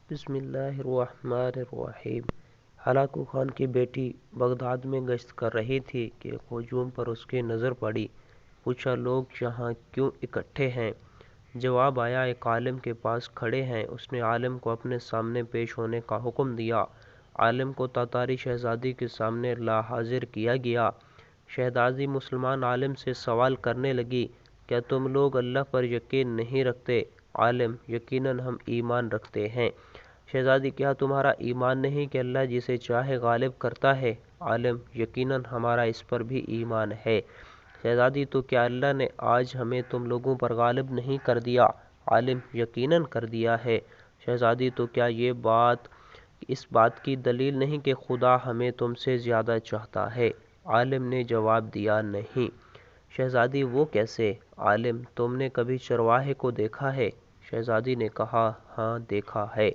بسم اللہ الرحمن الرحیم۔ ہلاکو خان کی بیٹی بغداد میں گشت کر رہی تھی کہ ایک ہجوم پر اس کی نظر پڑی۔ پوچھا لوگ یہاں کیوں اکٹھے ہیں؟ جواب آیا ایک عالم کے پاس کھڑے ہیں۔ اس نے عالم کو اپنے سامنے پیش ہونے کا حکم دیا۔ عالم کو تاتاری شہزادی کے سامنے لا حاضر کیا گیا۔ شہزادی مسلمان عالم سے سوال کرنے لگی، کیا تم لوگ اللہ پر یقین نہیں رکھتے؟ عالم: یقیناً ہم ایمان رکھتے ہیں۔ شہزادی: کیا تمہارا ایمان نہیں کہ اللہ جسے چاہے غالب کرتا ہے؟ عالم: یقیناً ہمارا اس پر بھی ایمان ہے۔ شہزادی: تو کیا اللہ نے آج ہمیں تم لوگوں پر غالب نہیں کر دیا؟ عالم: یقیناً کر دیا ہے۔ شہزادی: تو کیا یہ بات اس بات کی دلیل نہیں کہ خدا ہمیں تم سے زیادہ چاہتا ہے؟ عالم نے جواب دیا نہیں۔ شہزادی: وہ کیسے؟ عالم: تم نے کبھی چرواہے کو دیکھا ہے؟ شہزادی نے کہا، ہاں دیکھا ہے۔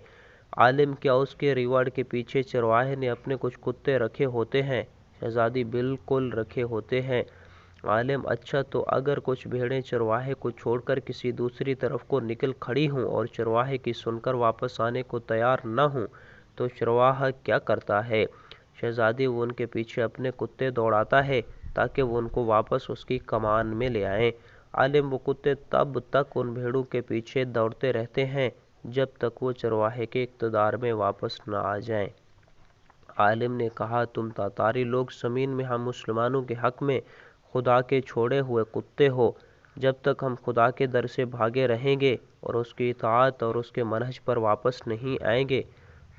عالم: کیا اس کے ریوڑ کے پیچھے چرواہے نے اپنے کچھ کتے رکھے ہوتے ہیں؟ شہزادی: بالکل رکھے ہوتے ہیں۔ عالم: اچھا، تو اگر کچھ بھیڑیں چرواہے کو چھوڑ کر کسی دوسری طرف کو نکل کھڑی ہوں اور چرواہے کی سن کر واپس آنے کو تیار نہ ہوں تو چرواہا کیا کرتا ہے؟ شہزادی: وہ ان کے پیچھے اپنے کتے دوڑاتا ہے تاکہ وہ ان کو واپس اس کی کمان میں لے آئیں۔ عالم: وہ کتے تب تک ان بھیڑوں کے پیچھے دوڑتے رہتے ہیں جب تک وہ چرواہے کے اقتدار میں واپس نہ آ جائیں۔ عالم نے کہا، تم تاتاری لوگ زمین میں ہم مسلمانوں کے حق میں خدا کے چھوڑے ہوئے کتے ہو۔ جب تک ہم خدا کے در سے بھاگے رہیں گے اور اس کی اطاعت اور اس کے منہج پر واپس نہیں آئیں گے،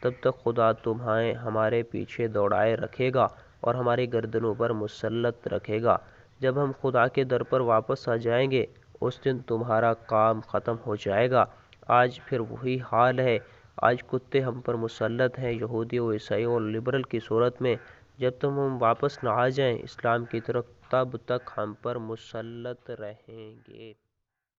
تب تک خدا تمہیں ہمارے پیچھے دوڑائے رکھے گا اور ہماری گردنوں پر مسلط رکھے گا۔ جب ہم خدا کے در پر واپس آ جائیں گے اس دن تمہارا کام ختم ہو جائے گا۔ آج پھر وہی حال ہے۔ آج کتے ہم پر مسلط ہیں، یہودیوں، عیسائیوں اور لبرل کی صورت میں۔ جب تک ہم واپس نہ آ جائیں اسلام کی طرف تب تک ہم پر مسلط رہیں گے۔